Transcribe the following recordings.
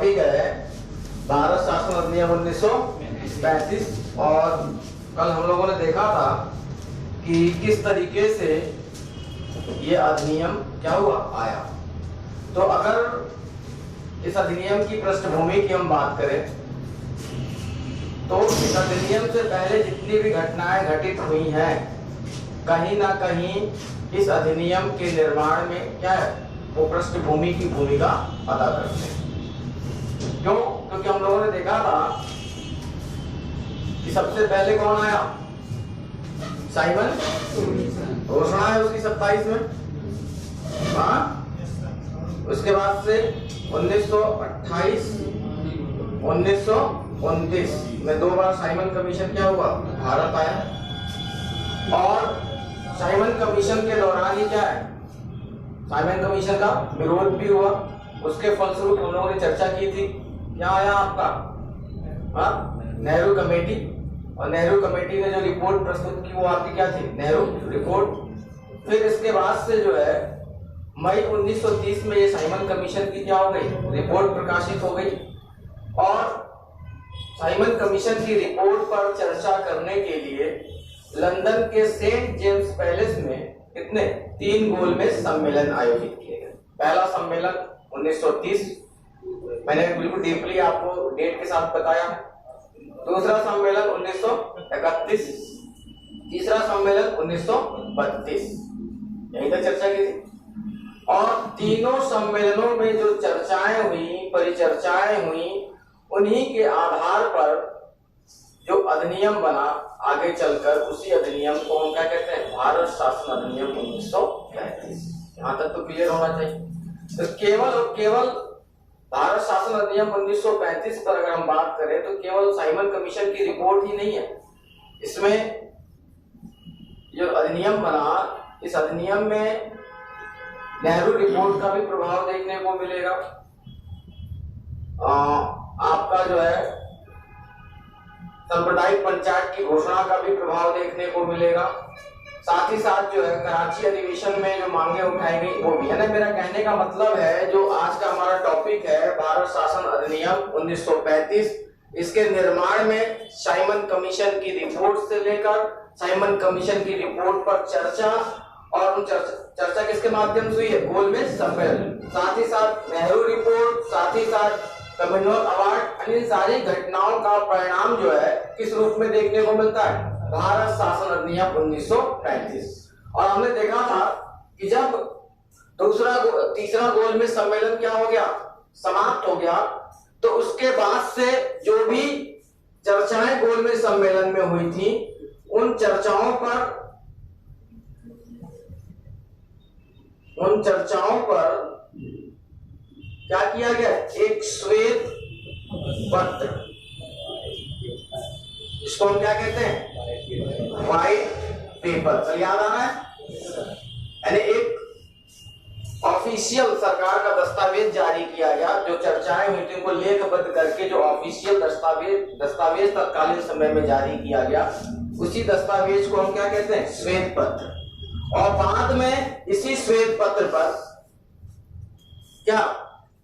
Topic है भारत शासन अधिनियम 1935। और कल हम लोगों ने देखा था कि किस तरीके से ये अधिनियम क्या हुआ आया। तो अगर इस अधिनियम की पृष्ठभूमि की हम बात करें तो इस अधिनियम से पहले जितनी भी घटनाएं घटित हुई हैं कहीं ना कहीं इस अधिनियम के निर्माण में क्या है वो पृष्ठभूमि की भूमिका अदा करते हैं। क्यों? क्योंकि हम लोगों ने देखा था कि सबसे पहले कौन आया? साइमन। घोषणा है उसकी 27 में। उसके बाद से 1928 1929 में 2 बार साइमन कमीशन क्या हुआ भारत आया। और साइमन कमीशन के दौरान ही क्या है साइमन कमीशन का विरोध भी हुआ। उसके फलस्वरूप हम लोगों ने चर्चा की थी क्या आया आपका नेहरू कमेटी। और नेहरू कमेटी ने जो रिपोर्ट प्रस्तुत की वो आपकी क्या थी नेहरू रिपोर्ट। फिर इसके बाद से जो है मई 1930 में ये साइमन कमीशन की क्या हो गई रिपोर्ट प्रकाशित हो गई। और साइमन कमीशन की रिपोर्ट पर चर्चा करने के लिए लंदन के सेंट जेम्स पैलेस में कितने 3 गोलमेज सम्मेलन आयोजित किए गए। पहला सम्मेलन 1930 मैंने बिल्कुल डीपली आपको डेट के साथ बताया। दूसरा सम्मेलन 1931, तीसरा सम्मेलन 1932, यहीं तक चर्चा की थी। और तीनों सम्मेलनों में जो चर्चाएं हुई परिचर्चाएं हुई उन्हीं के आधार पर जो अधिनियम बना आगे चलकर उसी अधिनियम को हम क्या कहते हैं भारत शासन अधिनियम 1935। यहाँ तक तो क्लियर होना चाहिए। तो केवल और केवल भारत शासन अधिनियम 1935 पर अगर हम बात करें तो केवल साइमन कमीशन की रिपोर्ट ही नहीं है। इसमें जो अधिनियम बना इस अधिनियम में नेहरू रिपोर्ट का भी प्रभाव देखने को मिलेगा। आपका जो है सांप्रदायिक पंचायत की घोषणा का भी प्रभाव देखने को मिलेगा। साथ ही साथ जो है कराची अधिवेशन में जो मांगे उठाई गई वो भी है ना। मेरा कहने का मतलब है जो आज का हमारा टॉपिक है भारत शासन अधिनियम 1935, इसके निर्माण में साइमन कमीशन की रिपोर्ट से लेकर साइमन कमीशन की रिपोर्ट पर चर्चा और उन चर्चा किसके माध्यम से हुई है गोलमेज सम्मेलन, साथ ही साथ नेहरू रिपोर्ट, साथ ही साथ कम्युनल अवार्ड। इन सारी घटनाओं का परिणाम जो है किस रूप में देखने को मिलता है भारत शासन अधिनियम 1935। और हमने देखा था कि जब तीसरा गोलमेज सम्मेलन क्या हो गया समाप्त हो गया तो उसके बाद से जो भी चर्चाएं गोलमेज सम्मेलन में हुई थी उन चर्चाओं पर क्या किया गया एक श्वेत पत्र, इसको हम क्या कहते हैं व्हाइट पेपर। चल याद आ रहा है यानी एक ऑफिशियल सरकार का दस्तावेज जारी किया गया। जो चर्चाएं हुई थी उनको लेखबद्ध करके जो ऑफिशियल दस्तावेज तत्कालीन समय में जारी किया गया उसी दस्तावेज को हम क्या कहते हैं श्वेत पत्र। और बाद में इसी श्वेत पत्र पर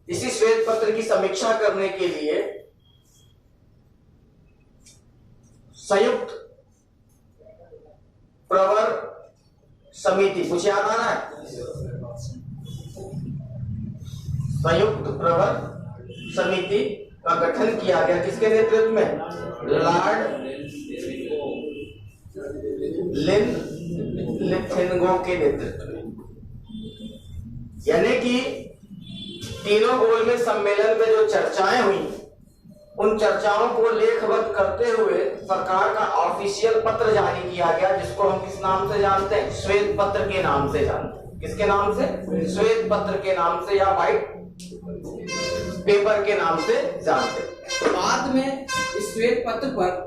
इसी श्वेत पत्र की समीक्षा करने के लिए संयुक्त प्रवर समिति, कुछ याद आ रहा है संयुक्त प्रवर समिति का गठन किया गया किसके नेतृत्व में लॉर्ड लिथेनगो के नेतृत्व में। यानी कि तीनों गोलमेज सम्मेलन में जो चर्चाएं हुई उन चर्चाओं को लेखबद्ध करते हुए सरकार का ऑफिशियल पत्र जारी किया गया जिसको हम किस नाम से जानते हैं श्वेत पत्र के नाम से जानते हैं। किसके नाम से श्वेत पत्र के नाम से या व्हाइट पेपर के नाम से जानते हैं। तो बाद में इस श्वेत पत्र पर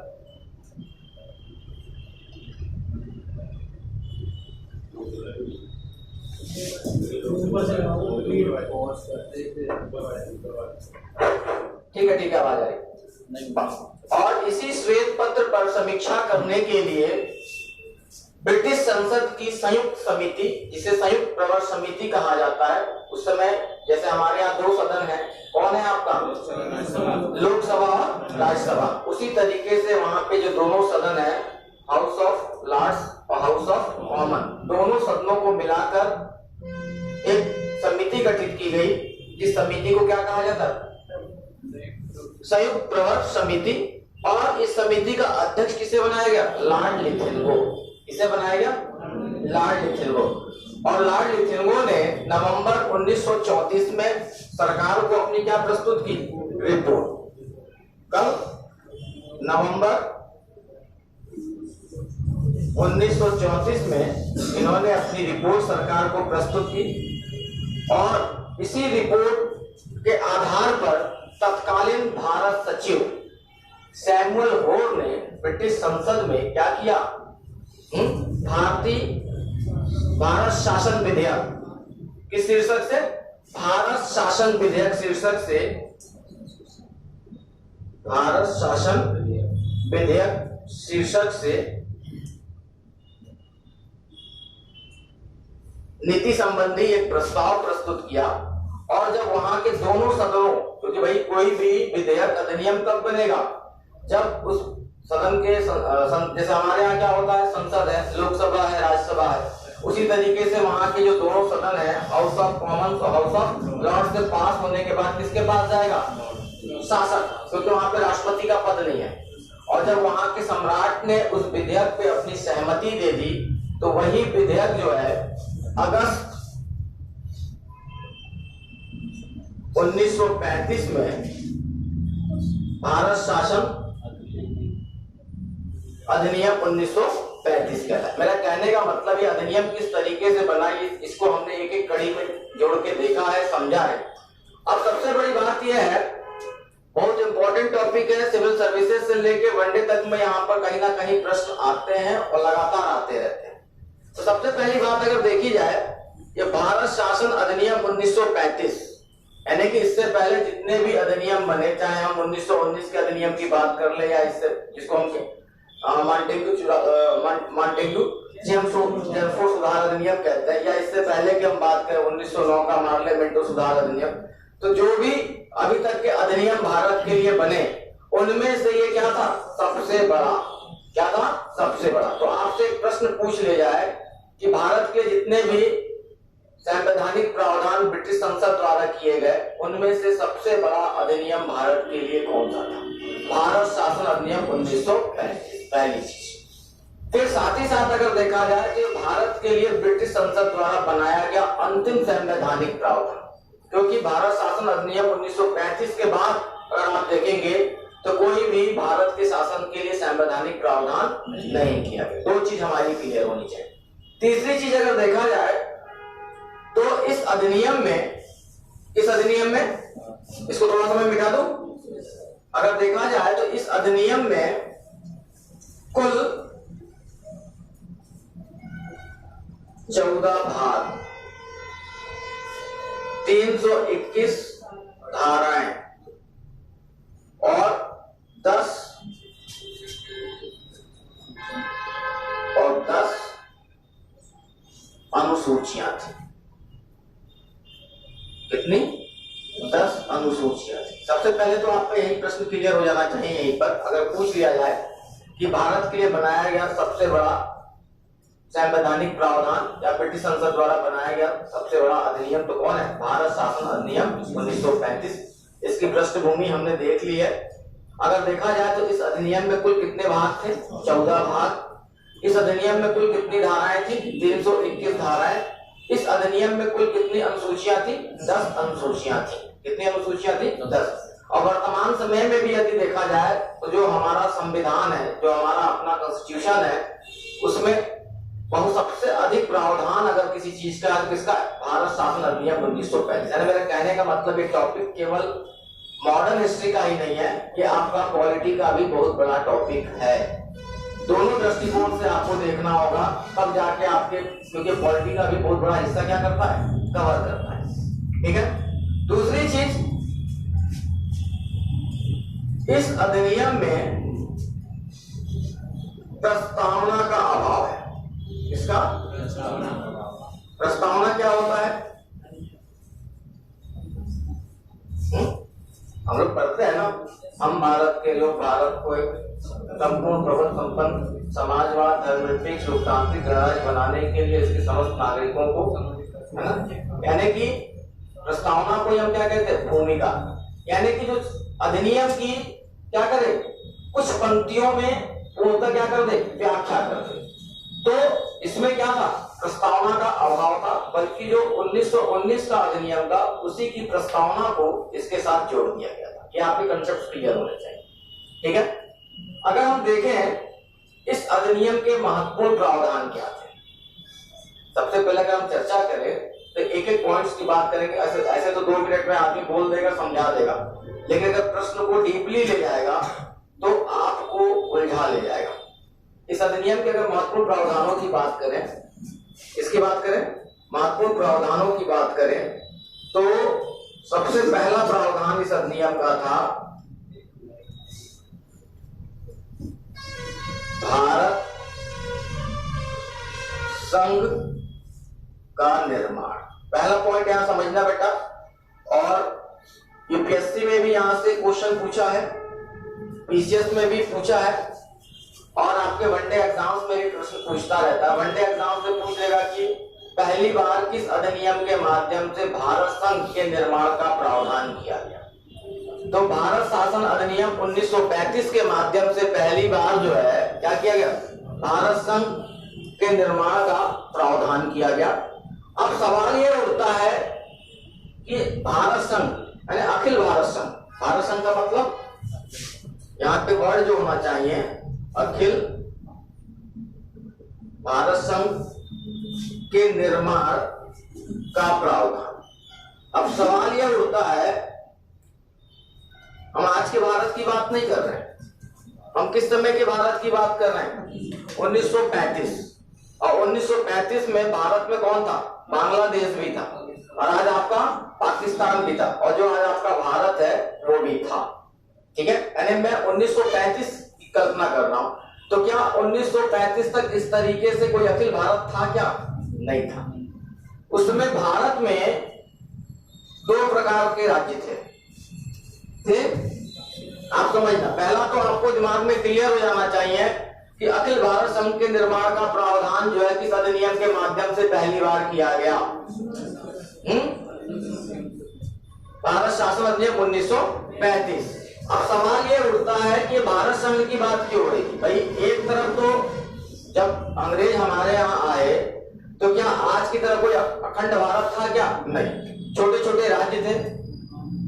ठीक है आवाज आ रही। और इसी श्वेत पत्र पर समीक्षा करने के लिए ब्रिटिश संसद की संयुक्त समिति जिसे संयुक्त प्रवर समिति कहा जाता है उस समय जैसे हमारे यहाँ 2 सदन है, कौन है आपका? लोकसभा और राज्यसभा। उसी तरीके से वहां पे जो दोनों सदन है, हाउस ऑफ लॉर्ड्स और हाउस ऑफ कॉमन, दोनों सदनों को मिलाकर एक समिति गठित की गई। इस समिति को क्या कहा जाता है? संयुक्त प्रवर समिति। और इस समिति का अध्यक्ष किसे बनाया गया? लॉर्ड लिथेनगो। किसे बनाया गया? लॉर्ड लिथेनगो। और लॉर्ड लिथेनगो ने नवंबर 1934 में सरकार को अपनी क्या प्रस्तुत की? रिपोर्ट। कल नवंबर 1934 में इन्होंने अपनी रिपोर्ट सरकार को प्रस्तुत की और इसी रिपोर्ट के आधार पर तत्कालीन भारत सचिव सैमुअल होर ने ब्रिटिश संसद में क्या किया? भारत शासन विधेयक किस शीर्षक से? भारत शासन विधेयक शीर्षक से भारत शासन विधेयक शीर्षक से नीति संबंधी एक प्रस्ताव प्रस्तुत किया। और जब वहां के दोनों सदनों, क्योंकि भाई कोई भी विधेयक अधिनियम कब बनेगा? जब उस सदन के जैसे हमारे यहाँ क्या होता है? संसद है, लोकसभा है, राज्यसभा है। उसी तरीके से वहां के जो दोनों सदन है, हाउस ऑफ कॉमन्स और हाउस ऑफ लॉर्ड्स से पास होने के बाद किसके पास जाएगा? शासक, क्योंकि वहां पे राष्ट्रपति का पद नहीं है। और जब वहां के सम्राट ने उस विधेयक पे अपनी सहमति दे दी तो वही विधेयक जो है अगस्त 1935 में भारत शासन अधिनियम 1935 कहता है। मेरा कहने का मतलब ये अधिनियम किस तरीके से बना, इसको हमने एक एक कड़ी में जोड़ के देखा है, समझा है। अब सबसे बड़ी बात यह है, बहुत इंपॉर्टेंट टॉपिक है, सिविल सर्विसेज से लेके वनडे तक में यहाँ पर कहीं ना कहीं प्रश्न आते हैं और लगातार आते रहते हैं। तो सबसे पहली बात अगर देखी जाए, ये भारत शासन अधिनियम 1935, यानी कि इससे पहले जितने भी अधिनियम बने, चाहे हम 1919 के अधिनियम की बात कर ले या इससे जिसको हम मॉन्टेग्यू जेम्सफोर्ड सुधार अधिनियम कहते हैं, या इससे पहले की हम बात करें 1909 का मार्लियामेंटो सुधार अधिनियम, तो जो भी अभी तक के अधिनियम भारत के लिए बने उनमें से ये क्या था? सबसे बड़ा। क्या था? सबसे बड़ा। तो आपसे एक प्रश्न पूछ ले जाए कि भारत के जितने भी संवैधानिक प्रावधान ब्रिटिश संसद द्वारा किए गए उनमें से सबसे बड़ा अधिनियम भारत के लिए कौन सा था? भारत शासन अधिनियम 1935, पहली चीज। फिर साथ ही साथ अगर देखा जाए तो भारत के लिए ब्रिटिश संसद द्वारा बनाया गया अंतिम संवैधानिक प्रावधान, क्योंकि भारत शासन अधिनियम 1935 के बाद अगर आप देखेंगे तो कोई भी भारत के शासन के लिए संवैधानिक प्रावधान नहीं किया गया। 2 चीज हमारी क्लियर होनी चाहिए। तीसरी चीज अगर देखा जाए तो इस अधिनियम में इसको थोड़ा सा मैं मिटा दूं, अगर देखा जाए तो इस अधिनियम में कुल 14 भाग, 321 धाराएं और 10 अनुसूचियां थी। कितनी? 10 अनुसूचियां थी। सबसे पहले तो आपका यही प्रश्न क्लियर हो जाना चाहिए यहीं पर, अगर पूछ लिया जाए कि भारत के लिए बनाया गया सबसे बड़ा संवैधानिक प्रावधान या ब्रिटिश संसद द्वारा बनाया गया सबसे बड़ा अधिनियम तो कौन है? भारत शासन अधिनियम 1935। इसकी पृष्ठभूमि हमने देख ली है। अगर देखा जाए तो इस अधिनियम में कुल कितने भाग थे? 14 भाग। इस अधिनियम में कुल कितनी धाराएं थी? 321 धाराएं। इस अधिनियम में कुल कितनी अनुसूचियां थी? 10 अनुसूचियां थी। कितनी अनुसूचियां थी? 10। और वर्तमान समय में भी यदि देखा जाए तो जो हमारा संविधान है, जो हमारा अपना कॉन्स्टिट्यूशन है, उसमें बहुत सबसे अधिक प्रावधान अगर किसी चीज का किसका? भारत शासन अधिनियम 1935। यानी मेरा कहने का मतलब ये टॉपिक केवल मॉडर्न हिस्ट्री का ही नहीं है, ये आपका पॉलिटी का भी बहुत बड़ा टॉपिक है। दोनों दृष्टिकोण से आपको देखना होगा, तब जाके आपके, क्योंकि पॉलिटी का भी बहुत बड़ा हिस्सा क्या करता है? कवर करता है। ठीक है। दूसरी चीज, इस अधिनियम में प्रस्तावना का अभाव है। इसका प्रस्तावना क्या होता है? हम लोग पढ़ते हैं ना, हम भारत के लोग भारत को एक संपूर्ण प्रबल संपन्न समाजवाद धर्मनिरपेक्ष लोकतांत्रिक गणराज्य बनाने के लिए इसके समस्त नागरिकों को, है ना, यानी कि प्रस्तावना को हम क्या कहते हैं, भूमिका, यानी कि जो अधिनियम की क्या करे, कुछ पंक्तियों में वो होता क्या कर दे, व्याख्या कर दे। तो इसमें क्या था, प्रस्तावना का अभाव था, बल्कि जो 1919 का अधिनियम था उसी की प्रस्तावना को इसके साथ जोड़ दिया गया था। ये आपके कंसेप्ट क्लियर होने चाहिए, ठीक है। अगर हम देखें इस अधिनियम के महत्वपूर्ण प्रावधान क्या थे, सबसे पहले अगर हम चर्चा करें तो एक एक पॉइंट्स की बात करेंगे। ऐसे तो 2 मिनट में आदमी बोल देगा, समझा देगा, लेकिन अगर प्रश्न को डीपली ले जाएगा तो आपको उलझा ले जाएगा। इस अधिनियम के अगर महत्वपूर्ण प्रावधानों की बात करें, इसकी बात करें, महत्वपूर्ण प्रावधानों की बात करें तो सबसे पहला प्रावधान इस अधिनियम का था भारत संघ का निर्माण। पहला पॉइंट यहां समझना बेटा, और यूपीएससी में भी यहां से क्वेश्चन पूछा है, पीसीएस में भी पूछा है, और आपके वनडे एग्जाम्स में भी प्रश्न पूछता रहता है। वनडे एग्जाम से पूछ लेगा कि पहली बार किस अधिनियम के माध्यम से भारत संघ के निर्माण का प्रावधान किया गया। तो भारत शासन अधिनियम 1935 के माध्यम से पहली बार जो है क्या किया गया, भारत संघ के निर्माण का प्रावधान किया गया। अब सवाल यह उठता है कि भारत संघ यानी अखिल भारत संघ, भारत संघ का मतलब यहाँ पे वर्ड जो होना चाहिए अखिल भारत संघ के निर्माण का प्रावधान। अब सवाल यह उठता है, हम आज के भारत की बात नहीं कर रहे हैं, हम किस समय के भारत की बात कर रहे हैं, 1935। और 1935 में भारत में कौन था, बांग्लादेश भी था, और आज आपका पाकिस्तान भी था, और जो आज आपका भारत है वो भी था, ठीक है। यानी मैं 1935 की कल्पना कर रहा हूं, तो क्या 1935 तक इस तरीके से कोई अखिल भारत था क्या, नहीं था। उसमें भारत में 2 प्रकार के राज्य थे, आप समझना। पहला तो आपको दिमाग में क्लियर हो जाना चाहिए कि अखिल भारत संघ के निर्माण का प्रावधान जो है किस अधिनियम के माध्यम से पहली बार किया गया, भारत शासन अधिनियम 1935। अब सवाल ये उठता है कि भारत संघ की बात क्यों हो रही थी भाई। एक तरफ तो जब अंग्रेज हमारे यहाँ आए तो क्या आज की तरह कोई अखंड भारत था क्या, नहीं, छोटे छोटे राज्य थे,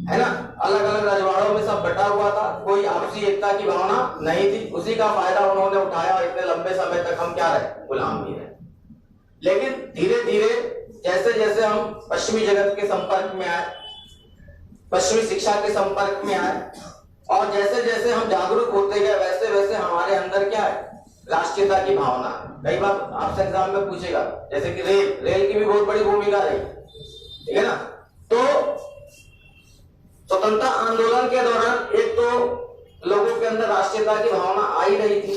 है ना, अलग अलग रजवाड़ों में सब बटा हुआ था, कोई आपसी एकता की भावना नहीं थी। उसी का फायदा उन्होंने उठाया और इतने लंबे समय तक हम क्या रहे, गुलाम भी रहे। लेकिन धीरे धीरे जैसे जैसे हम पश्चिमी जगत के संपर्क में आए, पश्चिमी शिक्षा के संपर्क में आए, और जैसे जैसे हम जागरूक होते गए वैसे वैसे हमारे अंदर क्या है, राष्ट्रीयता की भावना। कई बार आपसे एग्जाम में पूछेगा, जैसे कि रेल की भी बहुत बड़ी भूमिका रही, ठीक है ना। तो स्वतंत्रता आंदोलन के दौरान एक तो लोगों के अंदर राष्ट्रीयता की भावना आ ही रही थी,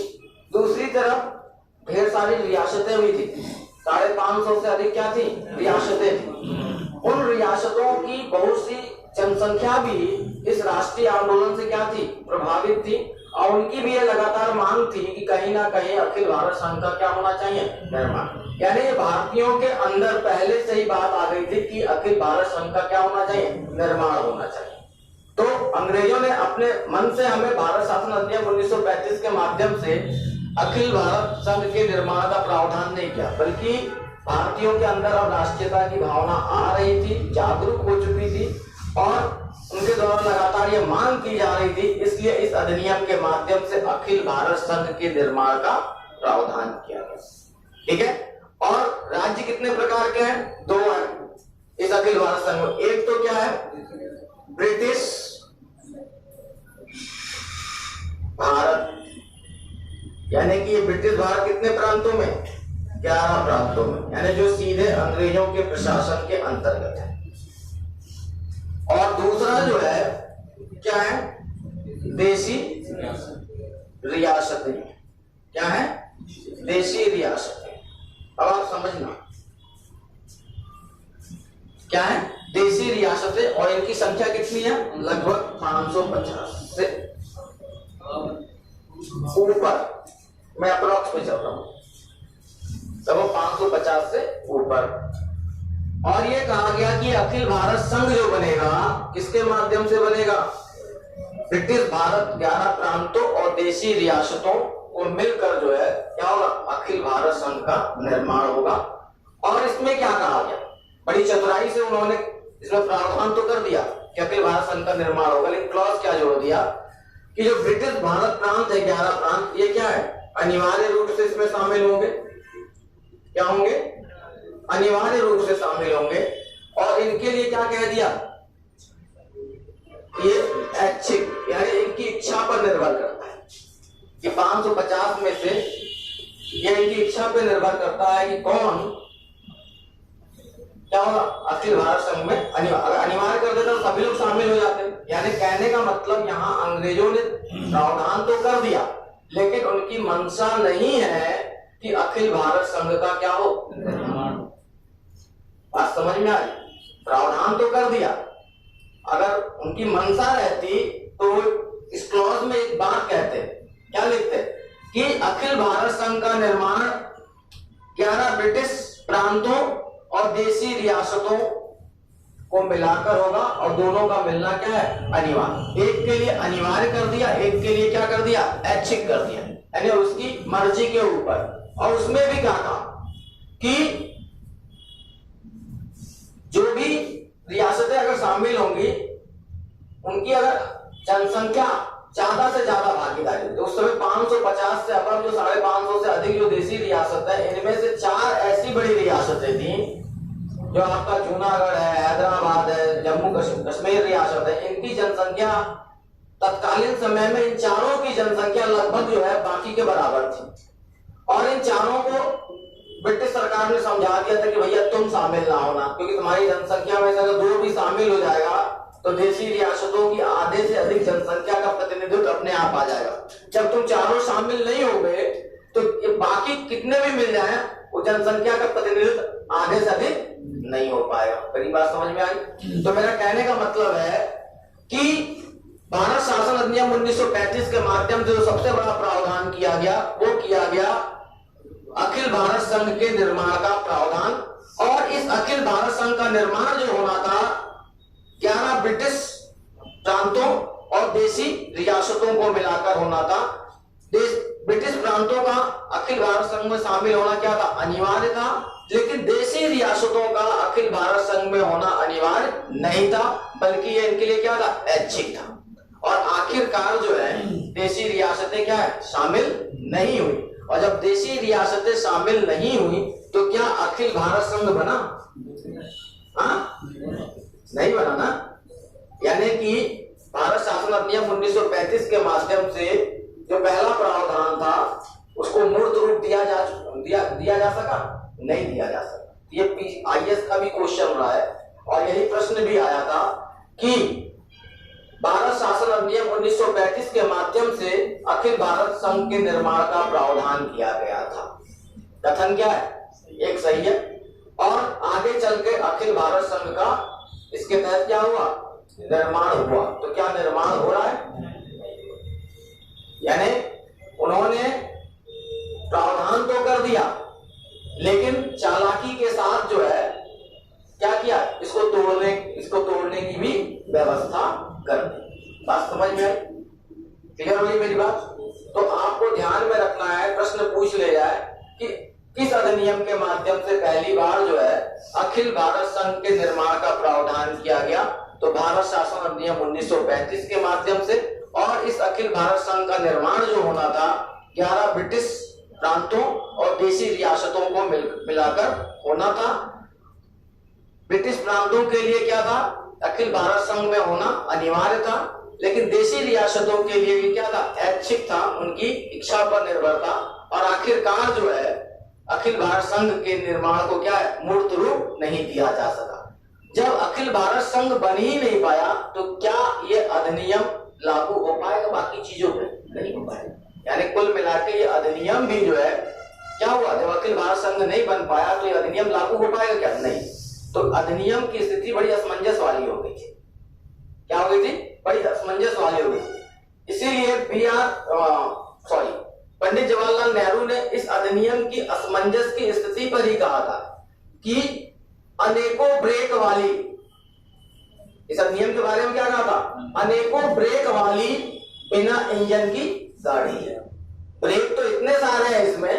दूसरी तरफ ढेर सारी रियासतें भी थी, 550 से अधिक क्या थी, रियासतें थी। उन रियासतों की बहुत सी जनसंख्या भी इस राष्ट्रीय आंदोलन से क्या थी, प्रभावित थी, और उनकी भी यह लगातार मांग थी कि कहीं ना कहीं अखिल भारत संघ का क्या होना चाहिए, निर्माण। यानी भारतीयों के अंदर पहले से ही बात आ गई थी कि अखिल भारत संघ का क्या होना चाहिए, निर्माण होना चाहिए। तो अंग्रेजों ने अपने मन से हमें भारत शासन अधिनियम 1935 के माध्यम से अखिल भारत संघ के निर्माण का प्रावधान नहीं किया, बल्कि भारतीयों के अंदर अब राष्ट्रीयता की भावना आ रही थी, जागरूक हो चुकी थी, और उनके द्वारा लगातार ये मांग की जा रही थी, इसलिए इस अधिनियम के माध्यम से अखिल भारत संघ के निर्माण का प्रावधान किया गया, ठीक है। और राज्य कितने प्रकार के हैं, 2 हैं इस अखिल भारत संघ में। एक तो क्या है, ब्रिटिश भारत, यानी कि ब्रिटिश भारत कितने प्रांतों में, 11 प्रांतों में, यानी जो सीधे अंग्रेजों के प्रशासन के अंतर्गत है। और दूसरा जो है क्या है, देशी रियासतें। क्या है, देशी रियासतें। अब आप समझना क्या है, देशी देशी रियासतें, और इनकी संख्या कितनी है? लगभग 550 से ऊपर। मैं अप्रोक्स पे चल रहा हूं, तो वो 550 से ऊपर। और ये कहा गया कि अखिल भारत संघ जो बनेगा किसके माध्यम से बनेगा? ब्रिटिश भारत 11 प्रांतों और देशी रियासतों को मिलकर जो है क्या होगा? अखिल भारत संघ का निर्माण होगा। और इसमें क्या कहा गया? बड़ी चतुराई से उन्होंने इसमें प्रावधान तो कर दिया कि अखिल भारत संघ का निर्माण होगा, लेकिन क्लॉज क्या जोड़ दिया कि जो ब्रिटिश भारत प्रांत है 11 प्रांत, ये क्या है? अनिवार्य रूप से इसमें शामिल होंगे। क्या होंगे? अनिवार्य रूप से शामिल होंगे। और इनके लिए क्या कह दिया? ये ऐच्छिक, यानी इनकी इच्छा पर निर्भर करता है कि 550 में से ये इनकी इच्छा पर निर्भर करता है कि कौन क्या होगा? अखिल भारत संघ में अगर अनिवार्य कर देता तो सभी लोग शामिल हो जाते। यानी कहने का मतलब यहाँ अंग्रेजों ने प्रावधान तो कर दिया, लेकिन उनकी मंशा नहीं है कि अखिल भारत संघ का क्या हो? बात समझ में आई? प्रावधान तो कर दिया, अगर उनकी मंशा रहती तो इस क्लॉज में एक बात कहते, क्या लिखते कि अखिल भारत संघ का निर्माण 11 ब्रिटिश प्रांतों और देशी रियासतों को मिलाकर होगा, और दोनों का मिलना क्या है? अनिवार्य। एक के लिए अनिवार्य कर दिया, एक के लिए क्या कर दिया? ऐच्छिक कर दिया, यानी उसकी मर्जी के ऊपर। और उसमें भी क्या कहा कि जो भी रियासतें अगर शामिल होंगी, उनकी अगर जनसंख्या ज्यादा से ज्यादा भागीदारी, तो उस समय 550 से अब जो 550 से अधिक जो देशी रियासत है, इनमें से 4 ऐसी बड़ी रियासतें थी जो आपका जूनागढ़ है, हैदराबाद है, जम्मू कश्मीर रियासत है। इनकी जनसंख्या तत्कालीन समय में इन चारों की जनसंख्या लगभग जो है बाकी के बराबर थी। और इन चारों को ब्रिटिश सरकार ने समझा दिया था कि भैया तुम शामिल ना होना, क्योंकि तुम्हारी जनसंख्या में से अगर 2 भी शामिल हो जाएगा तो देशी रियासतों की आधे से अधिक जनसंख्या का प्रतिनिधित्व अपने आप आ जाएगा। जब तुम चारों शामिल नहीं हो गए तो बाकी कितने भी मिल जाए, वो जनसंख्या का प्रतिनिधित्व आधे से अधिक नहीं हो पाएगा। पहली बात समझ में आई? तो मेरा कहने का मतलब है कि भारत शासन अधिनियम 1935 के माध्यम से जो सबसे बड़ा प्रावधान किया गया, वो किया गया अखिल भारत संघ के निर्माण का प्रावधान। और इस अखिल भारत संघ का निर्माण जो होना था 11 ब्रिटिश प्रांतों और देशी रियासतों को मिलाकर होना था। ब्रिटिश प्रांतों का अखिल भारत संघ में शामिल होना क्या था? अनिवार्य था, लेकिन देशी रियासतों का अखिल भारत संघ में होना अनिवार्य नहीं था, बल्कि ये इनके लिए क्या था? ऐच्छिक था। और आखिरकार जो है देशी रियासतें क्या है? शामिल नहीं हुई। और जब देशी रियासतें शामिल नहीं हुई तो क्या अखिल भारत संघ बना? हाँ, नहीं बना ना। यानी कि भारत शासन अधिनियम 1935 के माध्यम से जो पहला प्रावधान था उसको मूर्त रूप दिया जा सका? नहीं दिया जा सका। ये आईएएस का भी क्वेश्चन रहा है, और यही प्रश्न भी आया था कि भारत शासन अधिनियम 1935 के माध्यम से अखिल भारत संघ के निर्माण का प्रावधान किया गया था। कथन क्या है? एक सही है। और आगे चल के अखिल भारत संघ का इसके तहत क्या हुआ? निर्माण हुआ। तो क्या निर्माण हो रहा है? यानी उन्होंने प्रावधान तो कर दिया, लेकिन चालाकी के साथ जो है क्या किया? इसको तोड़ने की भी व्यवस्था कर दी। बात समझ में आई? क्लियर हो गई मेरी बात? तो आपको ध्यान में रखना है, प्रश्न पूछ ले जाए कि किस अधिनियम के माध्यम से पहली बार जो है अखिल भारत संघ के निर्माण का प्रावधान किया गया? तो भारत शासन अधिनियम 1935 के माध्यम से। और इस अखिल भारत संघ का निर्माण जो होना था 11 ब्रिटिश प्रांतों और देशी रियासतों को मिलाकर होना था। ब्रिटिश प्रांतों के लिए क्या था? अखिल भारत संघ में होना अनिवार्य था, लेकिन देशी रियासतों के लिए भी क्या था? ऐच्छिक था, उनकी इच्छा पर निर्भर था। और आखिरकार जो है अखिल भारत संघ के निर्माण को क्या है? मूर्त रूप नहीं दिया जा सका। जब अखिल भारत संघ बन ही नहीं पाया तो क्या ये अधिनियम लागू हो पाएगा? बाकी चीजों पे नहीं हो पाएगा। यानी कुल मिलाकर ये अधिनियम भी जो है क्या हुआ? जब अखिल भारत संघ नहीं बन पाया तो ये अधिनियम लागू हो पाएगा क्या? नहीं। तो अधिनियम की स्थिति बड़ी असमंजस वाली हो गई थी। क्या हो गई थी? बड़ी असमंजस वाली हो गई थी। इसीलिए पंडित जवाहरलाल नेहरू ने इस अधिनियम की असमंजस की स्थिति पर ही कहा था कि अनेकों ब्रेक वाली, इस अधिनियम के बारे में क्या कहा था? अनेकों ब्रेक वाली बिना इंजन की गाड़ी है। ब्रेक तो इतने सारे हैं इसमें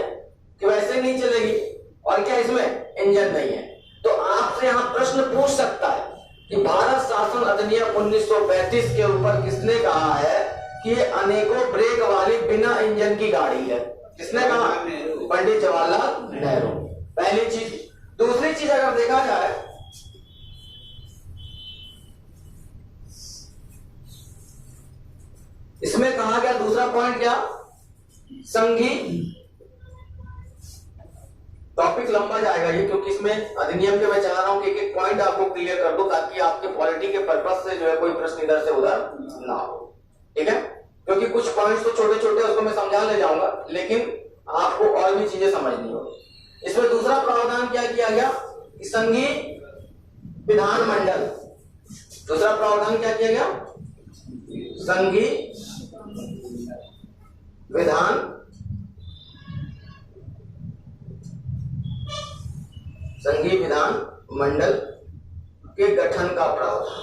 कि वैसे नहीं चलेगी, और क्या इसमें इंजन नहीं है। तो आपसे यहां प्रश्न पूछ सकता है कि भारत शासन अधिनियम 1935 के ऊपर किसने कहा है कि ये अनेकों ब्रेक वाली बिना इंजन की गाड़ी है? किसने कहा? पंडित जवाहरलाल नेहरू। पहली चीज। दूसरी चीज अगर देखा जाए, इसमें कहा गया दूसरा पॉइंट क्या? संघी, टॉपिक लंबा जाएगा ये, क्योंकि इसमें अधिनियम के मैं चाह रहा हूं कि एक पॉइंट आपको क्लियर कर दूं ताकि आपके पॉलिटी के पर्पस से जो है कोई प्रश्न इधर से उधर ना हो। ठीक है? क्योंकि कुछ पॉइंट्स तो छोटे छोटे उसको मैं समझा ले जाऊंगा, लेकिन आपको और भी चीजें समझनी होगी। इसमें दूसरा प्रावधान क्या किया गया कि संघीय विधानमंडल, दूसरा प्रावधान क्या किया गया? संघीय विधान मंडल के गठन का प्रावधान।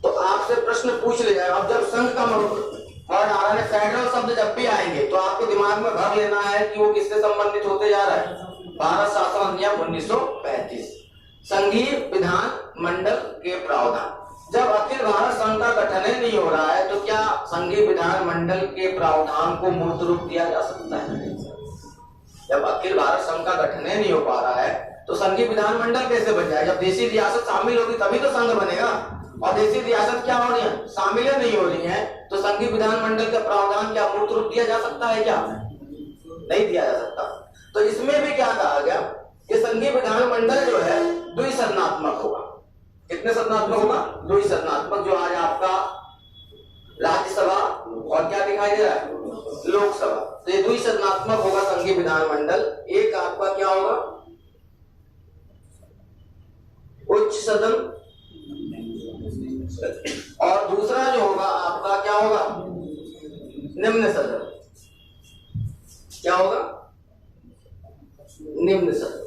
तो आपसे प्रश्न पूछ ले जाए, अब जब संघ का वर्ड आ रहा है, फेडरल शब्द जब भी आएंगे तो आपको दिमाग में भर लेना है कि वो किससे संबंधित होते जा रहा है? भारत शासन अधिनियम 1935, संघीय विधान मंडल के प्रावधान। जब अखिल भारत संघ का गठन ही नहीं हो रहा है तो क्या संघीय विधान मंडल के प्रावधान को मूर्त रूप दिया जा सकता है? जब अखिल भारत संघ का गठन ही नहीं हो पा रहा है तो संघीय विधान मंडल कैसे बन जाए? जब देशी रियासत शामिल होगी तभी तो संघ बनेगा, और देशी रियासत क्या हो रही है? शामिल नहीं हो रही है, तो संघीय विधान मंडल का प्रावधान क्या मूर्त रूप दिया जा सकता है? क्या नहीं दिया जा सकता। तो इसमें भी क्या कहा गया कि संघीय विधान मंडल जो है द्विसदनात्मक होगा। कितने सदनात्मक होगा? द्विसदनात्मक। जो आज आपका राज्यसभा और क्या दिखाई दे रहा है? लोकसभा। तो ये द्विसदनात्मक होगा संघीय विधानमंडल। एक आपका क्या होगा? उच्च सदन, और दूसरा जो होगा आपका क्या होगा? निम्न सदन। क्या होगा? निम्न सदन।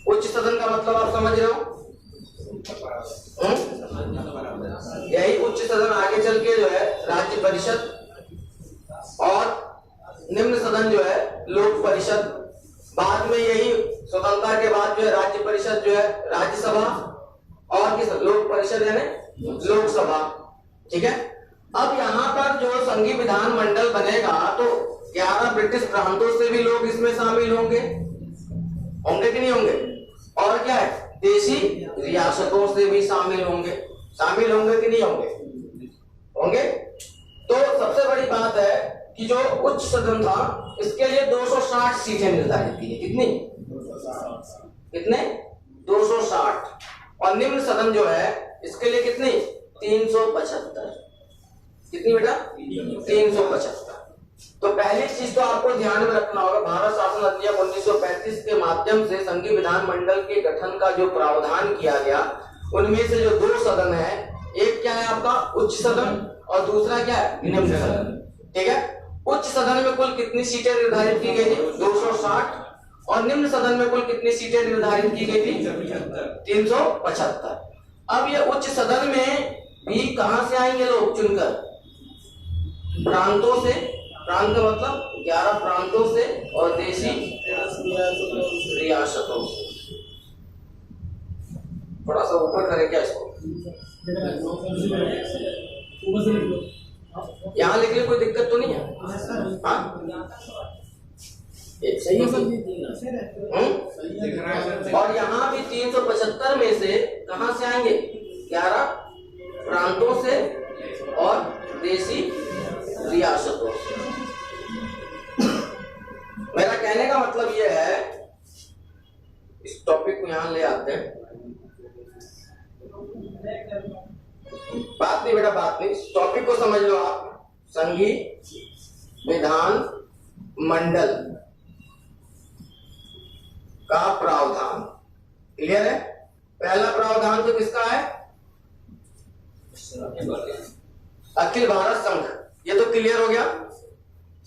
उच्च सदन का मतलब आप समझ रहे हो? यही उच्च सदन आगे चल के जो है राज्य परिषद, और निम्न सदन जो है लोक परिषद। बाद में यही स्वतंत्रता के बाद जो है राज्य परिषद जो है राज्यसभा, और किस लोक परिषद यानी लोकसभा। ठीक है? अब यहाँ पर जो संघीय विधान मंडल बनेगा तो 11 ब्रिटिश प्रांतों से भी लोग इसमें शामिल होंगे कि नहीं होंगे? और क्या है? देशी रियासतों से भी शामिल होंगे कि नहीं होंगे? होंगे। तो सबसे बड़ी बात है कि जो उच्च सदन था इसके लिए 260 सीटें निर्धारित की है। कितने? 260। और निम्न सदन जो है इसके लिए कितनी? 375। कितनी बेटा? 375। तो पहली चीज तो आपको ध्यान में रखना होगा, भारत शासन अधिनियम 1935 के माध्यम से संघीय विधान मंडल के गठन का जो प्रावधान किया गया, उनमें से जो 2 सदन है, एक क्या है आपका? उच्च सदन, और दूसरा क्या है? निम्न सदन। ठीक है? उच्च सदन में कुल कितनी सीटें निर्धारित की गई थी? 260। और निम्न सदन में कुल कितनी सीटें निर्धारित की गई थी? 375। अब ये उच्च सदन में भी कहां से आएंगे लोग चुनकर? प्रांतों से। प्रांत का मतलब 11 प्रांतों से और देशी रियासतों से। थोड़ा सा ऊपर करें क्या इसको? यहाँ लिख ले, कोई दिक्कत तो नहीं है? हाँ? सही है। और यहाँ भी 375 में से कहां से आएंगे? 11 प्रांतों से और देशी रियासतों से। मेरा कहने का मतलब यह है, इस टॉपिक को यहां ले आते हैं। बात नहीं बेटा, बात नहीं, इस टॉपिक को समझ लो आप। संघीय विधान मंडल का प्रावधान। क्लियर है? पहला प्रावधान तो किसका है? अखिल भारत संघ। ये तो क्लियर हो गया,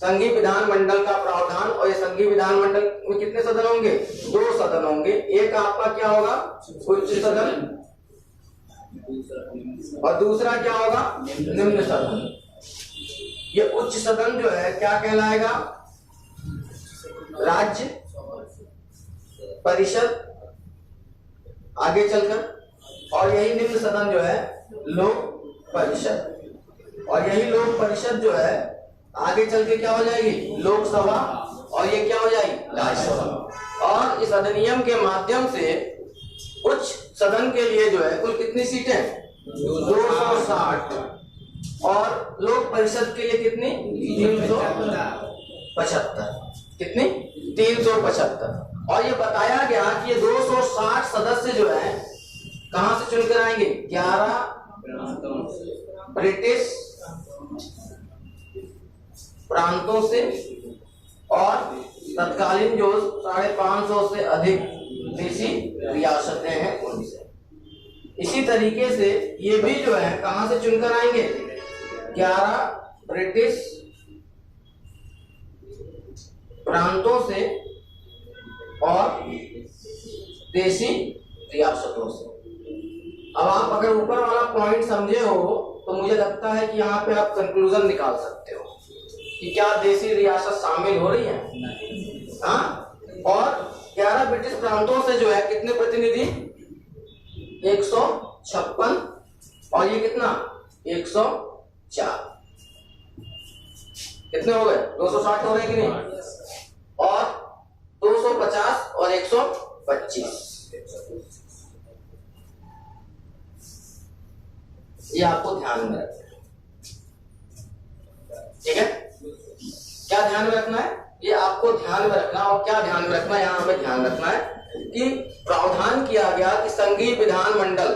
संघीय विधानमंडल का प्रावधान। और ये संघीय विधानमंडल में कितने सदन होंगे? 2 सदन होंगे। एक आपका क्या होगा? उच्च सदन, और दूसरा क्या होगा? निम्न सदन। ये उच्च सदन जो है क्या कहलाएगा? राज्य परिषद आगे चलकर, और यही निम्न सदन जो है लोक परिषद, और यही लोक परिषद जो है आगे चल के क्या हो जाएगी? लोकसभा, और ये क्या हो जाएगी? राज्यसभा। और इस अधिनियम के माध्यम से उच्च सदन के लिए जो है कुल कितनी सीटें? 260, और लोक परिषद के लिए कितनी? 375। कितनी? 375। और ये बताया गया कि ये 260 सदस्य जो है कहां से चुनकर आएंगे? 11 ब्रिटिश प्रांतों से, और तत्कालीन जो 550 से अधिक देशी रियासतें हैं उनसे। इसी तरीके से ये भी जो है कहां से चुनकर आएंगे? 11 ब्रिटिश प्रांतों से और देशी रियासतों से। अब आप अगर ऊपर वाला पॉइंट समझे हो तो मुझे लगता है कि यहाँ पे आप कंक्लूजन निकाल सकते हो कि क्या देशी रियासत शामिल हो रही है। हाँ, और 11 ब्रिटिश प्रांतों से जो है कितने प्रतिनिधि? 156, और ये कितना? 104। कितने हो गए? 260 हो रहे कि नहीं? और 250 और 125, ये आपको ध्यान में रखना है। ठीक है? क्या ध्यान में रखना है? ये आपको ध्यान में रखना। और क्या ध्यान में रखना है? यहाँ हमें ध्यान रखना है कि प्रावधान किया गया कि संघीय विधानमंडल,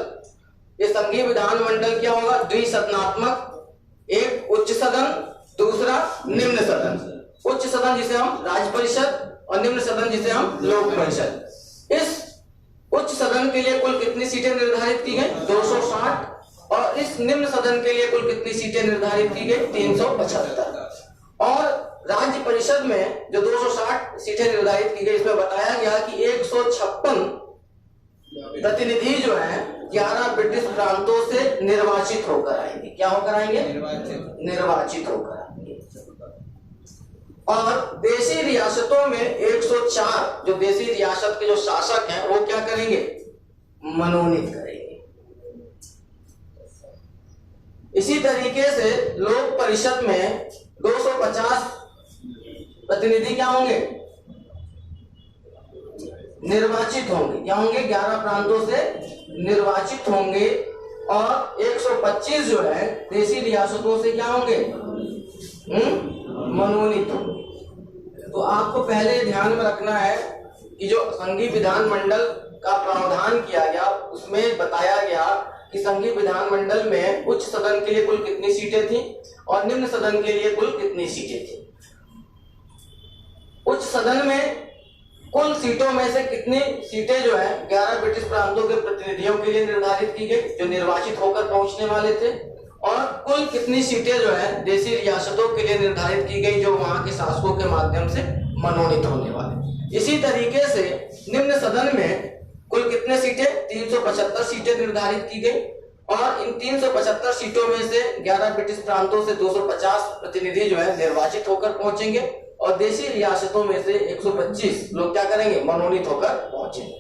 ये संघीय विधानमंडल क्या होगा? द्विसदनात्मक, एक उच्च सदन, दूसरा निम्न सदन। उच्च सदन जिसे हम राज्य परिषद, और निम्न सदन जिसे हम लोक परिषद। इस उच्च सदन के लिए कुल कितनी सीटें निर्धारित की गई? 260, और इस निम्न सदन के लिए कुल कितनी सीटें निर्धारित की गई? 375। और राज्य परिषद में जो 260 सीटें निर्धारित की गई, इसमें बताया गया कि 156 प्रतिनिधि जो है 11 ब्रिटिश प्रांतों से निर्वाचित होकर आएंगे। क्या होकर आएंगे? निर्वाचित होकर आएंगे। और देशी रियासतों में 104 जो देशी रियासत के जो शासक हैं वो क्या करेंगे? मनोनीत करेंगे। इसी तरीके से लोक परिषद में 250 प्रतिनिधि क्या होंगे? निर्वाचित होंगे। क्या होंगे? 11 प्रांतों से निर्वाचित होंगे। और 125 जो है देशी रियासतों से क्या होंगे? मनोनीत होंगे। तो आपको पहले ध्यान में रखना है कि जो संघीय विधानमंडल का प्रावधान किया गया उसमें बताया गया कि संघीय विधानमंडल में उच्च सदन के लिए कुल कितनी सीटें थी और निम्न सदन के लिए कुल कितनी सीटें थी। उच्च सदन में कुल सीटों में से कितनी सीटें जो है 11 ब्रिटिश प्रांतों के प्रतिनिधियों के लिए निर्धारित की गई जो निर्वाचित होकर पहुंचने वाले थे, और कुल कितनी सीटें जो है देशी रियासतों के लिए निर्धारित की गई जो वहां के शासकों के माध्यम से मनोनीत होने वाले। इसी तरीके से निम्न सदन में कुल कितने सीटें? 375 सीटें निर्धारित की गई, और इन 375 सीटों में से 11 ब्रिटिश प्रांतों से 250 प्रतिनिधि जो है निर्वाचित होकर पहुंचेंगे, और देशी रियासतों में से 125 लोग क्या करेंगे? मनोनीत होकर पहुंचेंगे।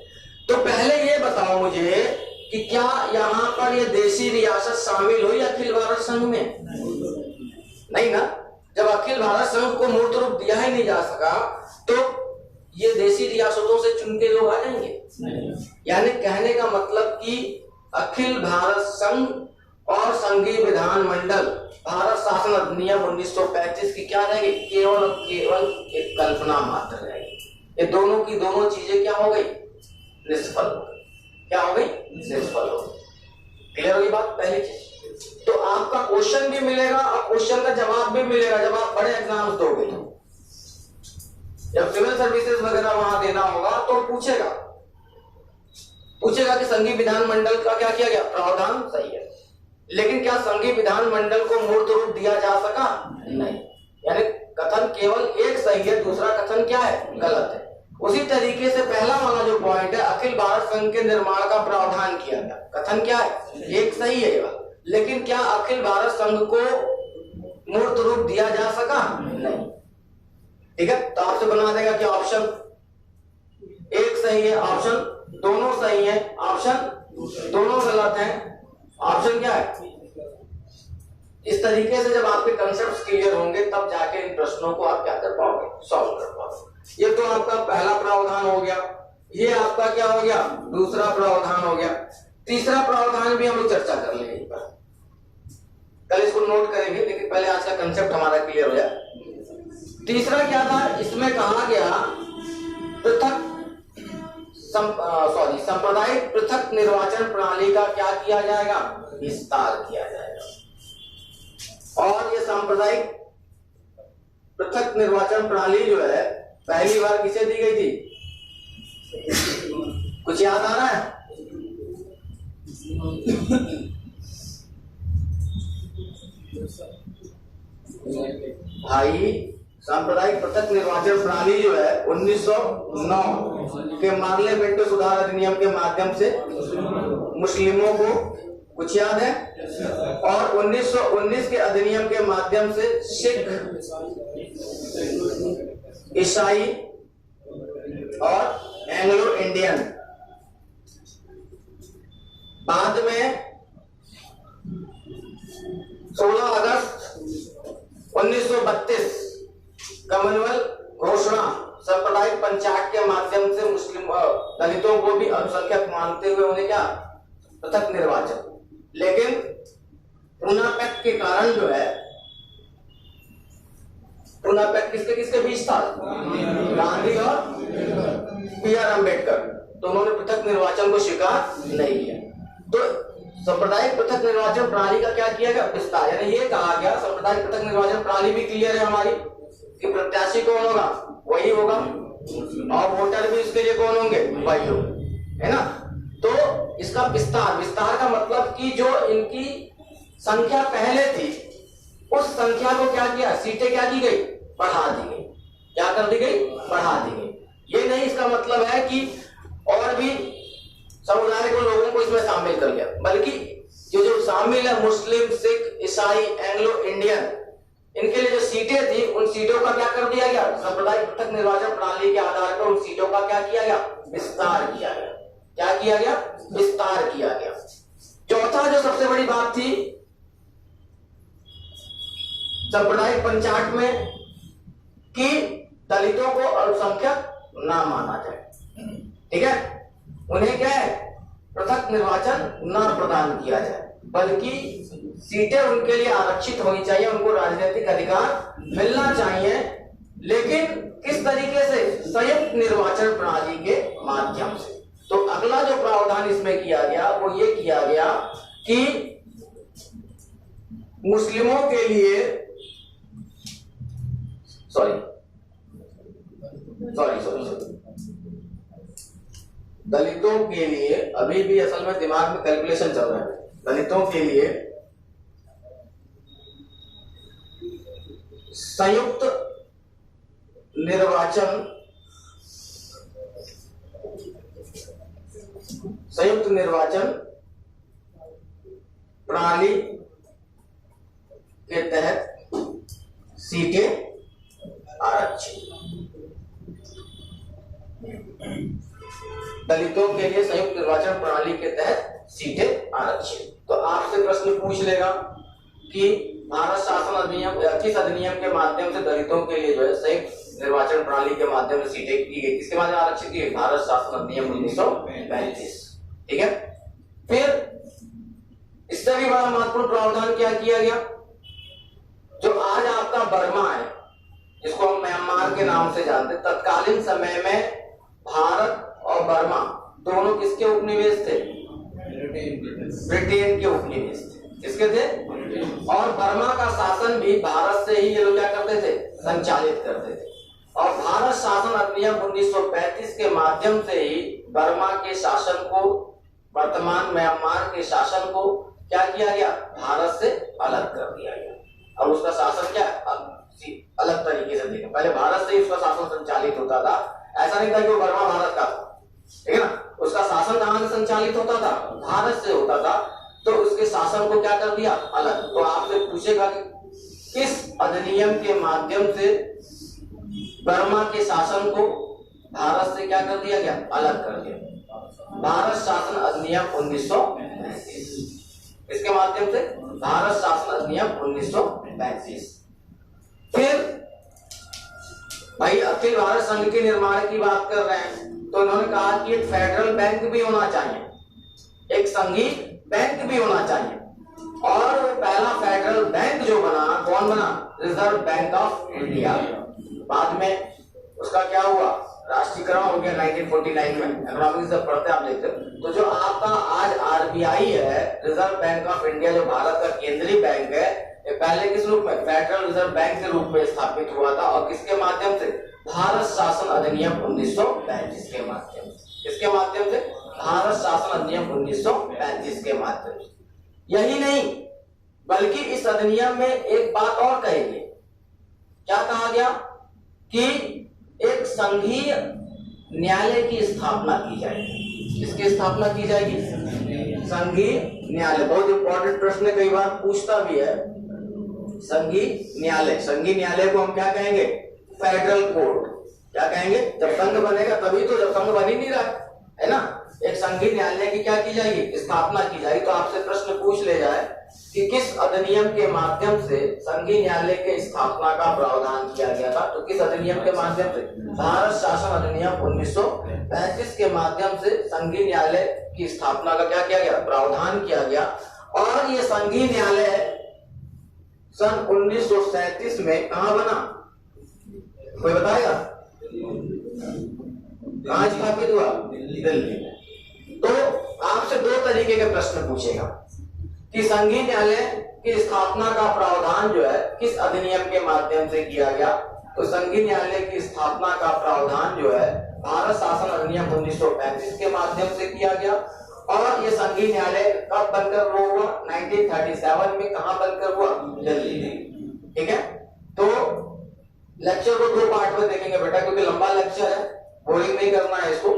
तो पहले ये बताओ मुझे कि क्या यहाँ पर ये देशी रियासत शामिल हुई अखिल भारत संघ में? नहीं ना। जब अखिल भारत संघ को मूर्त रूप दिया ही नहीं जा सका तो ये देशी रियासतों से चुन के लोग आ जाएंगे। यानी कहने का मतलब कि अखिल भारत संघ और संघीय विधानमंडल भारत शासन अधिनियम 1935 की क्या रहेगी? केवल और केवल एक कल्पना मात्र रहेगी। ये दोनों की दोनों चीजें क्या हो गई? निष्फल हो गई। क्या हो गई? निष्फल हो गई। क्लियर होगी बात? पहली चीज तो आपका क्वेश्चन भी मिलेगा और क्वेश्चन का जवाब भी मिलेगा जब आप बड़े एग्जाम्स दोगे। जब सिविल सर्विसेज वगैरह वहां देना होगा तो पूछेगा कि संघीय विधानमंडल का क्या किया गया, प्रावधान सही है। लेकिन क्या संघीय विधानमंडल को मूर्त रूप दिया जा सका? नहीं। यानी कथन केवल एक सही है, दूसरा कथन क्या है, गलत है। उसी तरीके से पहला वाला जो पॉइंट है, अखिल भारत संघ के निर्माण का प्रावधान किया गया, कथन क्या है, एक सही है। लेकिन क्या अखिल भारत संघ को मूर्त रूप दिया जा सका? नहीं। ठीक है, तो आपसे बना देगा कि ऑप्शन एक सही है, ऑप्शन दोनों सही है, ऑप्शन दोनों गलत है, ऑप्शन क्या है। इस तरीके से जब आपके कंसेप्ट क्लियर होंगे तब जाके इन प्रश्नों को आप क्या कर पाओगे, सॉल्व कर पाओगे। ये तो आपका पहला प्रावधान हो गया, ये आपका क्या हो गया, दूसरा प्रावधान हो गया। तीसरा प्रावधान भी हम लोग चर्चा कर लेंगे एक बार, कल इसको नोट करेंगे, लेकिन पहले आज का कंसेप्ट हमारा क्लियर हो जाए। तीसरा क्या था, इसमें कहा गया पृथक सांप्रदायिक पृथक निर्वाचन प्रणाली का क्या किया जाएगा, विस्तार किया जाएगा। और ये सांप्रदायिक पृथक निर्वाचन प्रणाली जो है पहली बार किसे दी गई थी, कुछ याद आ रहा है? भाई सांप्रदायिक पृथक निर्वाचन प्रणाली जो है 1909 के पार्लियामेंट सुधार अधिनियम के माध्यम से मुस्लिमों को, कुछ याद है, और 1919 के अधिनियम के माध्यम से सिख, ईसाई और एंग्लो इंडियन। बाद में 16 अगस्त 1932 कॉमनवेल्थ घोषणा सांप्रदायिक पंचायत के माध्यम से मुस्लिम दलितों को भी अल्पसंख्यक मानते हुए उन्हें क्या, पृथक निर्वाचन। लेकिन पूना पैक्ट के कारण जो है, पूना पैक्ट किसके किसके बीच था, गांधी और बी.आर. अम्बेडकर, तो उन्होंने पृथक निर्वाचन को स्वीकार नहीं किया। तो सांप्रदायिक पृथक निर्वाचन प्रणाली का क्या किया गया, विस्तार। यानी ये कहा गया सांप्रदायिक पृथक निर्वाचन प्रणाली भी क्लियर है हमारी कि प्रत्याशी कौन होगा, वही होगा, और वोटर भी इसके लिए कौन होंगे, वही होंगे, है ना। तो इसका विस्तार का मतलब कि जो इनकी संख्या पहले थी उस संख्या को क्या किया, सीटें क्या की गई, बढ़ा दी गई। क्या कर दी गई, बढ़ा दी गई। ये नहीं इसका मतलब है कि और भी समुदाय को, लोगों को इसमें शामिल कर लिया, बल्कि ये जो शामिल है मुस्लिम, सिख, ईसाई, एंग्लो इंडियन, इनके लिए जो सीटें थी उन सीटों का क्या कर दिया गया, सांप्रदायिक पृथक निर्वाचन प्रणाली के आधार पर उन सीटों का क्या किया गया, विस्तार किया गया। क्या किया गया, विस्तार किया गया। चौथा जो सबसे बड़ी बात थी सांप्रदायिक पंचायत में कि दलितों को अल्पसंख्यक ना माना जाए, ठीक है, उन्हें क्या है, पृथक निर्वाचन न प्रदान किया जाए, बल्कि सीटें उनके लिए आरक्षित होनी चाहिए, उनको राजनीतिक अधिकार मिलना चाहिए। लेकिन किस तरीके से, संयुक्त निर्वाचन प्रणाली के माध्यम से। तो अगला जो प्रावधान इसमें किया गया वो ये किया गया कि मुस्लिमों के लिए, सॉरी दलितों के लिए, अभी भी असल में दिमाग में कैलकुलेशन चल रहा है, दलितों के लिए संयुक्त निर्वाचन प्रणाली के तहत सीटें आरक्षित। दलितों के लिए संयुक्त निर्वाचन प्रणाली के तहत सीटें आरक्षित। तो आपसे प्रश्न पूछ लेगा कि भारत शासन अधिनियम, किस अधिनियम के माध्यम से दलितों के लिए जो है संयुक्त निर्वाचन प्रणाली के माध्यम से सीटें की गई, किसके माध्यम आरक्षित की गई, भारत शासन अधिनियम 1935, ठीक है। फिर इससे भी बड़ा महत्वपूर्ण प्रावधान क्या किया गया, जो आज आपका बर्मा है, जिसको हम म्यांमार के नाम से जानते हैं, तत्कालीन समय में भारत और बर्मा दोनों किसके उपनिवेश थे, ब्रिटेन के उपनिवेश थे। किसके थे, और बर्मा का शासन भी भारत से ही ये लोग क्या करते थे, संचालित करते थे। और भारत शासन अधिनियम 1935 के माध्यम से ही बर्मा के शासन को, वर्तमान म्यांमार के शासन को क्या किया गया, भारत से अलग कर दिया गया। अब उसका शासन क्या अलग तरीके से देखा, पहले भारत से ही उसका शासन संचालित होता था। ऐसा नहीं था कि वो बर्मा भारत का था, ठीक है ना, उसका शासन कहां से संचालित होता था, भारत से होता था। तो उसके शासन को क्या कर दिया, अलग। तो आपसे पूछेगा कि किस अधिनियम के माध्यम से बर्मा के शासन को भारत से क्या कर दिया गया, अलग कर दिया। भारत शासन अधिनियम 1935, इसके माध्यम से भारत शासन अधिनियम 1935। फिर भाई अखिल भारत संघ के निर्माण की बात कर रहे हैं, तो इन्होंने कहा कि एक फेडरल बैंक भी होना चाहिए, एक संघीय बैंक भी होना चाहिए। और वो पहला फेडरल बैंक जो बना, कौन बना, रिजर्व बैंक ऑफ इंडिया। बाद में उसका क्या हुआ, राष्ट्रीयकरण हो गया 1949 में। इकोनॉमिक्स जब पढ़ते आप देखते, तो जो आपका आज आरबीआई है, रिजर्व बैंक ऑफ इंडिया, जो भारत का केंद्रीय बैंक है, ये पहले किस रूप में, फेडरल रिजर्व बैंक के रूप में स्थापित हुआ था। और किसके माध्यम से, भारत शासन अधिनियम 1935 के माध्यम से। किसके माध्यम से, भारत शासन अधिनियम 1935 के माध्यम से। यही नहीं, बल्कि इस अधिनियम में एक बात और कहेंगे, क्या कहा गया कि एक संघीय न्यायालय की स्थापना की जाएगी। किसकी स्थापना की जाएगी, संघीय न्यायालय। बहुत इंपॉर्टेंट प्रश्न कई बार पूछता भी है, संघीय न्यायालय। संघीय न्यायालय को हम क्या कहेंगे, फेडरल कोर्ट। क्या कहेंगे, जब संघ बनेगा तभी तो, जब संघ बन ही नहीं रहा है ना। एक संघीय न्यायालय की क्या की जाएगी, स्थापना की जाएगी। तो आपसे प्रश्न पूछ ले जाए कि किस अधिनियम के माध्यम से संघीय न्यायालय के स्थापना का प्रावधान किया गया था, तो किस अधिनियम के माध्यम से, भारत शासन अधिनियम 1935 के माध्यम से संघीय न्यायालय की स्थापना का क्या किया गया, प्रावधान किया गया। और ये संघीय न्यायालय सन 1937 में कहां बना, कोई बताएगा, कहां स्थापित हुआ, दिल्ली में। तो आपसे दो तरीके के प्रश्न पूछेगा कि संघीय न्यायालय की स्थापना का प्रावधान जो है किस अधिनियम के माध्यम से किया गया। तो संघीय न्यायालय की स्थापना का प्रावधान जो है भारत शासन अधिनियम 1935 के माध्यम से किया गया। और ये संघीय न्यायालय कब बनकर वो हुआ, 1937 में। कहां बनकर हुआ, दिल्ली। ठीक है, तो लेक्चर को दो पार्ट में देखेंगे बेटा, क्योंकि लंबा लेक्चर है, बोरिंग नहीं करना है इसको।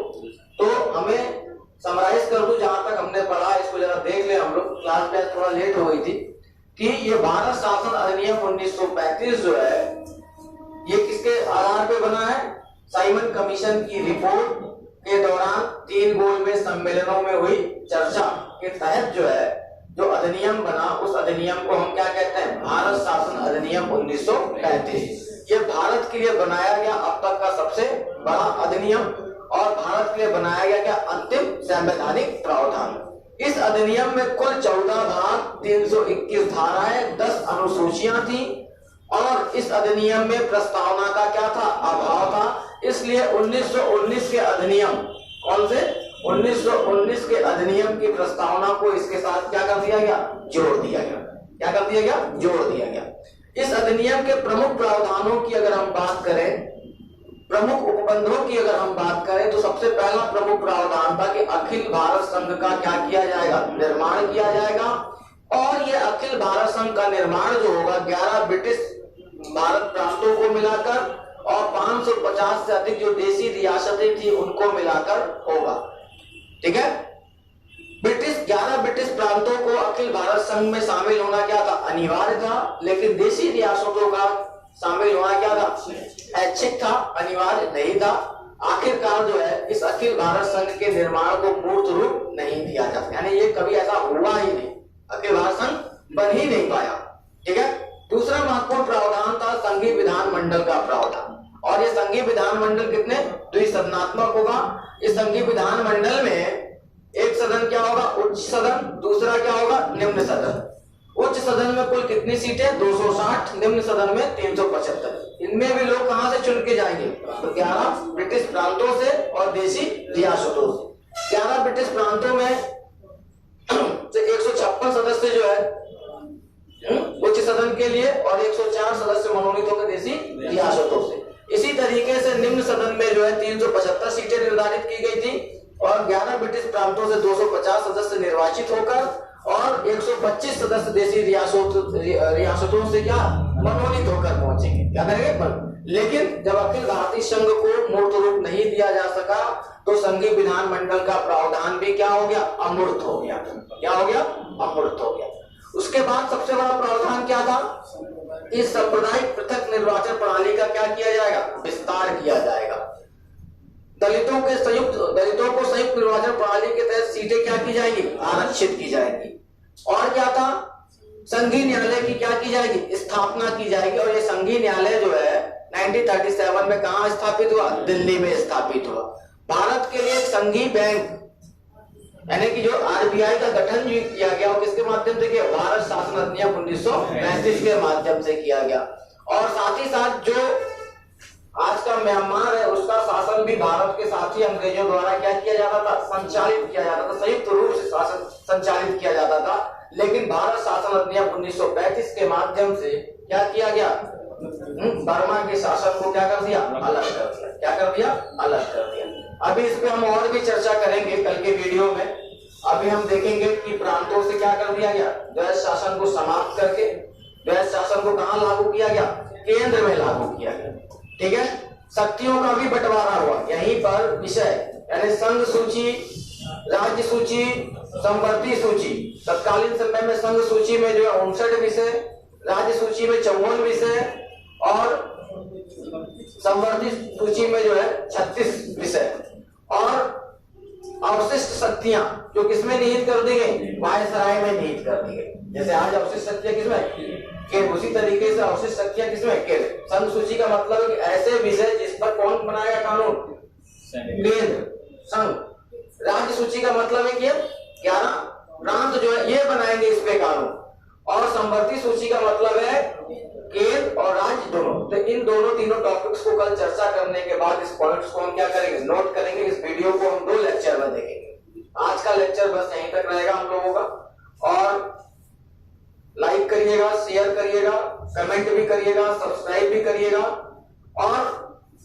तो हमें समराइज कर दूं, जहां तक हमने पढ़ा इसको जरा देख ले हम लोग। क्लास में थोड़ा लेट हो गई थी कि ये भारत शासन अधिनियम 1935 जो है ये किसके आधार पे बना है, साइमन कमीशन की रिपोर्ट के दौरान 3 गोलमेज सम्मेलनों में हुई चर्चा के तहत जो है जो अधिनियम बना, उस अधिनियम को हम क्या कहते हैं, भारत शासन अधिनियम 1935। ये भारत के लिए बनाया गया अब तक का सबसे बड़ा अधिनियम और भारत के लिए बनाया गया क्या, अंतिम संवैधानिक प्रावधान। इस अधिनियम में कुल 14 भाग, 321 धाराएं, 10 अनुसूचियां थी। और इस अधिनियम में प्रस्तावना का क्या था, अभाव था। इसलिए 1919 के अधिनियम, कौन से, 1919 के अधिनियम की प्रस्तावना को इसके साथ क्या कर दिया गया, जोड़ दिया गया। क्या कर दिया गया, जोड़ दिया गया। इस अधिनियम के प्रमुख प्रावधानों की अगर हम बात करें, प्रमुख उपबंधों की अगर हम बात करें, तो सबसे पहला प्रमुख प्रावधान था कि अखिल भारत संघ का क्या किया जाएगा, निर्माण किया जाएगा। और ये अखिल भारत संघ का निर्माण जो होगा 11 ब्रिटिश भारत प्रांतों को मिलाकर और 550 से अधिक जो देशी रियासतें थी उनको मिलाकर होगा। ठीक है, 11 ब्रिटिश प्रांतों को अखिल भारत संघ में शामिल होना क्या था, अनिवार्य था। लेकिन देशी रियासतों का शामिल होना क्या था, ऐच्छिक था, अनिवार्य नहीं था। आखिरकार जो है इस अखिल भारत संघ के निर्माण को मूर्त रूप नहीं दिया जा सका, यानी ये कभी ऐसा हुआ ही नहीं, अखिल भारत संघ बन ही नहीं पाया। ठीक है, दूसरा महत्वपूर्ण प्रावधान था संघीय विधान मंडल का प्रावधान। और ये संघीय विधान मंडल कितने, द्विसदनात्मक होगा। इस संघीय विधान मंडल में एक सदन क्या होगा, उच्च सदन, दूसरा क्या होगा, निम्न सदन। उच्च सदन में कुल कितनी सीटें, 260, निम्न सदन में 375। इनमें भी लोग कहां से चुन के जाएंगे, तो 11 ब्रिटिश प्रांतों से और देशी रियासतों से। 11 ब्रिटिश प्रांतों में 156 सदस्य जो है उच्च सदन के लिए और 104 सदस्य मनोनीत होकर देशी रियासतों से। इसी तरीके से निम्न सदन में जो है 375 सीटें निर्धारित की गई थी और 11 ब्रिटिश प्रांतों से 250 सदस्य निर्वाचित होकर और 125 सदस्य देशी रियासतों से क्या मनोनीत होकर पहुंचेंगे। क्या करेंगे? लेकिन जब अखिल भारतीय संघ को मूर्त रूप नहीं दिया जा सका तो संघीय विधानमंडल का प्रावधान भी क्या हो गया? अमूर्त हो गया। क्या हो गया? अमूर्त हो गया। उसके बाद सबसे बड़ा प्रावधान क्या था? इस सांप्रदायिक पृथक निर्वाचन प्रणाली का क्या किया जाएगा? विस्तार किया जाएगा। दलितों को संयुक्त निर्वाचन प्रणाली के तहत सीटें क्या की जाएगी? आरक्षित की जाएगी। और क्या था? संघीय न्यायालय की क्या की जाएगी? स्थापना की जाएगी। और ये संघीय न्यायालय जो है 1937 में कहां स्थापित हुआ? दिल्ली में स्थापित हुआ। भारत के लिए संघीय बैंक यानी कि जो आरबीआई का गठन किया गया वो किसके माध्यम से किया? भारत शासन अधिनियम 1935 के माध्यम से किया गया। और साथ ही साथ जो आज का म्यांमार है उसका शासन भी भारत के साथ ही अंग्रेजों द्वारा क्या किया जाता था? संचालित किया जाता था। संयुक्त रूप से शासन संचालित किया जाता था। लेकिन भारत शासन अधिनियम 1935 के माध्यम से क्या किया गया? बर्मा के शासन को क्या कर दिया? अलग कर दिया। क्या कर दिया? अलग कर दिया। अभी इस पे हम और भी चर्चा करेंगे कल के वीडियो में। अभी हम देखेंगे कि प्रांतों से क्या कर दिया गया? द्वैध शासन को समाप्त करके द्वैध शासन को कहां लागू किया गया? केंद्र में लागू किया गया। ठीक है। शक्तियों का भी बंटवारा हुआ यहीं पर विषय यानी संघ सूची, राज्य सूची, संवर्ती सूची। तत्कालीन समय में संघ सूची में जो है 59 विषय, राज्य सूची में 54 विषय और संवर्ती सूची में जो है 36 विषय। और अवशिष्ट शक्तियां जो किसमें निहित कर दी गई? वायसराय में निहित कर दी गई। जैसे आज अवशिष्ट शक्तियां किसमें? केंद्र। उसी तरीके से अवशिष्ट शक्तियां किसमें? केंद्र। संघ सूची का मतलब है कि ऐसे विषय जिस पर कौन बनाएगा कानून? केंद्र, संघ। राज्य सूची का मतलब है कि 11 प्रांत जो है ये बनाएंगे इस पे कानून। और संवर्ती सूची का मतलब है केंद्र और राज्य दोनों। तो इन दोनों तीनों टॉपिक्स को कल चर्चा करने के बाद इस पॉइंट्स को हम क्या करेंगे? नोट करेंगे। इस वीडियो को हम 2 लेक्चर में देखेंगे। आज का लेक्चर बस यहीं तक रहेगा हम लोगों का। और लाइक करिएगा, शेयर करिएगा, कमेंट भी करिएगा, सब्सक्राइब भी करिएगा। और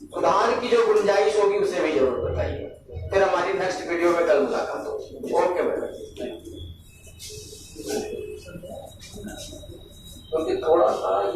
सुधार की जो